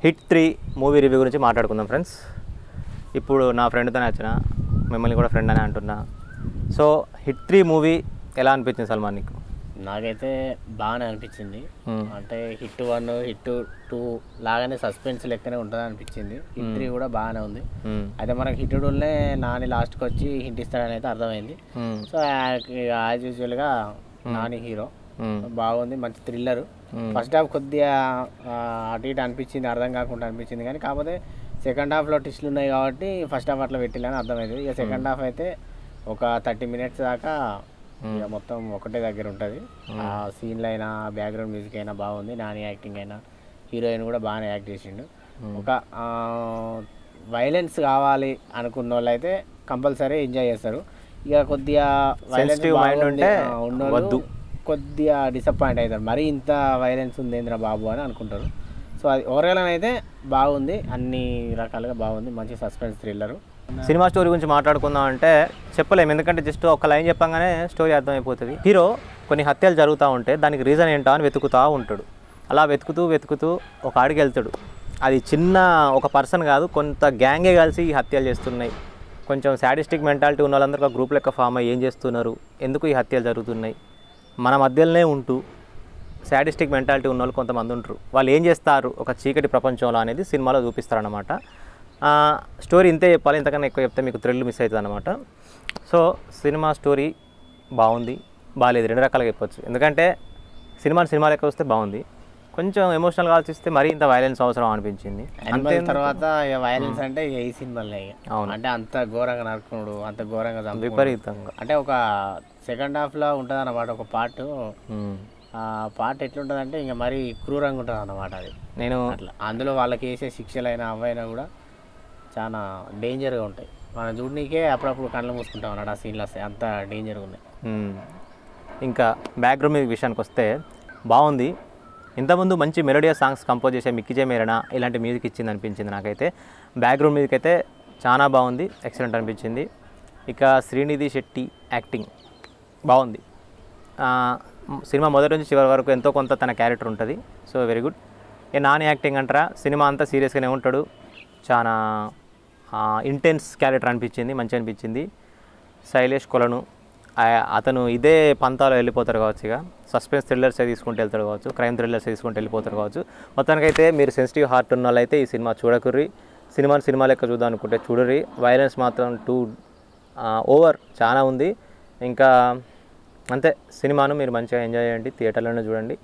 Hit 3 movie review గురించి మాట్లాడుకుందాం friends. ఇప్పుడు నా ఫ్రెండ్తోనే వచ్చిన, మిమ్మల్ని కూడా ఫ్రెండ్ అని అంటున్నా. సో హిట్ 3 మూవీ ఎలా అనిపించింది సల్మాన్ నీకు? నాకైతే బాగానే అనిపించింది. అంటే హిట్ 1 హిట్ 2 లాగానే సస్పెన్స్ లెక్కనే ఉంటుంది అనిపించింది. హిట్ 3 కూడా బాగానే ఉంది. అయితే మనకి హిట్ 2లోనే నాని లాస్ట్కి వచ్చి హిట్ ఇస్తాడని అయితే అర్థమైంది. సో యాజ్ యూజువల్గా నాని హీరో బాగుంది, మంచి థ్రిల్లర్. ఫస్ట్ హాఫ్ కొద్దిగా అటు ఇటు అనిపించింది, అర్థం కాకుండా అనిపించింది. కానీ కాకపోతే సెకండ్ హాఫ్లో ట్విస్టులు ఉన్నాయి కాబట్టి ఫస్ట్ హాఫ్ అట్లా పెట్టిల్లని అర్థమవుతుంది. ఇక సెకండ్ హాఫ్ అయితే ఒక 30 మినిట్స్ దాకా ఇక మొత్తం ఒకటే దగ్గర ఉంటుంది. ఆ సీన్లు అయినా బ్యాక్గ్రౌండ్ మ్యూజిక్ అయినా బాగుంది, నాని యాక్టింగ్ అయినా, హీరోయిన్ కూడా బాగానే యాక్ట్ చేసిండు. ఒక వైలెన్స్ కావాలి అనుకున్న వాళ్ళు అయితే కంపల్సరీ ఎంజాయ్ చేస్తారు. ఇక కొద్దిగా వైలెన్స్ ఉన్నోళ్ళు కొద్దిగా డిసప్పాయింట్ అవుతారు, మరీ ఇంత వైలెన్స్ ఉంది ఏంద్రా బాబు అని అనుకుంటారు. సో అది ఓవరాల్ అయితే బాగుంది, అన్ని రకాలుగా బాగుంది, మంచి సస్పెన్స్ థ్రిల్లరు. సినిమా స్టోరీ గురించి మాట్లాడుకుందాం అంటే చెప్పలేము, ఎందుకంటే జస్ట్ ఒక లైన్ చెప్పగానే స్టోరీ అర్థమైపోతుంది. హీరో కొన్ని హత్యలు జరుగుతూ ఉంటే దానికి రీజన్ ఏంటో అని వెతుకుతూ ఉంటాడు. అలా వెతుకుతూ ఒక ఆడికి వెళ్తాడు. అది చిన్న ఒక పర్సన్ కాదు, కొంత గ్యాంగే కలిసి ఈ హత్యలు చేస్తున్నాయి. కొంచెం సాడిస్టిక్ మెంటాలిటీ ఉన్న వాళ్ళందరూ ఒక గ్రూప్ లెక్క ఫామ్ అయ్యి ఏం చేస్తున్నారు, ఎందుకు ఈ హత్యలు జరుగుతున్నాయి, మన మధ్యలోనే ఉంటూ సాడిస్టిక్ మెంటాలిటీ ఉన్న వాళ్ళు కొంతమంది ఉంటారు. వాళ్ళు ఏం చేస్తారు ఒక చీకటి ప్రపంచంలో అనేది సినిమాలో చూపిస్తారనమాట. స్టోరీ ఇంతే చెప్పాలి, ఇంతకన్నా ఎక్కువ చెప్తే మీకు థ్రిల్ మిస్ అవుతుంది అనమాట. సో సినిమా స్టోరీ బాగుంది, బాగాలేదు, రెండు రకాలుగా చెప్పొచ్చు. ఎందుకంటే సినిమా లెక్క వస్తే బాగుంది, కొంచెం ఎమోషనల్గా ఆలోచిస్తే మరీ ఇంత వైలెన్స్ అవసరం అనిపించింది. అంతే తర్వాత ఇక వైలెన్స్ అంటే ఇక ఈ సినిమాలో అవును, అంటే అంత ఘోరంగా నరుకున్నాడు, అంత ఘోరంగా విపరీతంగా. అంటే ఒక సెకండ్ హాఫ్లో ఉంటుంది అన్నమాట ఒక పార్ట్. ఆ పార్ట్ ఎట్లుంటుంది అంటే ఇంకా మరీ క్రూరంగా ఉంటుంది అన్నమాట. అది నేను అట్లా అందులో వాళ్ళకి వేసే శిక్షలైనా అవైనా కూడా చాలా డేంజర్గా ఉంటాయి. మనం చూడనీకే అప్పుడప్పుడు కళ్ళు మూసుకుంటాం అన్నమాట ఆ సీన్లు వస్తాయి, అంత డేంజర్గా ఉన్నాయి. ఇంకా బ్యాక్గ్రౌండ్ మ్యూజిక్ విషయానికి వస్తే బాగుంది. ఇంతకుముందు మంచి మెలోడియస్ సాంగ్స్ కంపోజ్ చేసే మిక్కీ జే మేరనా ఇలాంటి మ్యూజిక్ ఇచ్చింది అనిపించింది నాకైతే. బ్యాక్గ్రౌండ్ మ్యూజిక్ అయితే చాలా బాగుంది, ఎక్సలెంట్ అనిపించింది. ఇక శ్రీనిధి శెట్టి యాక్టింగ్ బాగుంది. సినిమా మొదటి నుంచి చివరి వరకు ఎంతో కొంత తన క్యారెక్టర్ ఉంటుంది. So very good. ఇక నాని యాక్టింగ్ అంటారా, సినిమా అంతా సీరియస్గానే ఉంటాడు, చాలా ఇంటెన్స్ క్యారెక్టర్ అనిపించింది, మంచి అనిపించింది. శైలేష్ కొలను అతను ఇదే పంతాలో వెళ్ళిపోతారు కావచ్చు, ఇక సస్పెన్స్ థ్రిల్లర్సే తీసుకుంటూ వెళ్తాడు కావచ్చు, క్రైమ్ థ్రిల్లర్స్ తీసుకుంటూ వెళ్ళిపోతారు కావచ్చు. మొత్తానికైతే మీరు సెన్సిటివ్ హార్ట్ ఉన్న వాళ్ళైతే ఈ సినిమా చూడకుర్రి. సినిమా లెక్క చూద్దాం అనుకుంటే చూడరి. వైలెన్స్ మాత్రం ఓవర్ చాలా ఉంది. ఇంకా అంతే, సినిమాను మీరు మంచిగా ఎంజాయ్ చేయండి, థియేటర్లోనే చూడండి.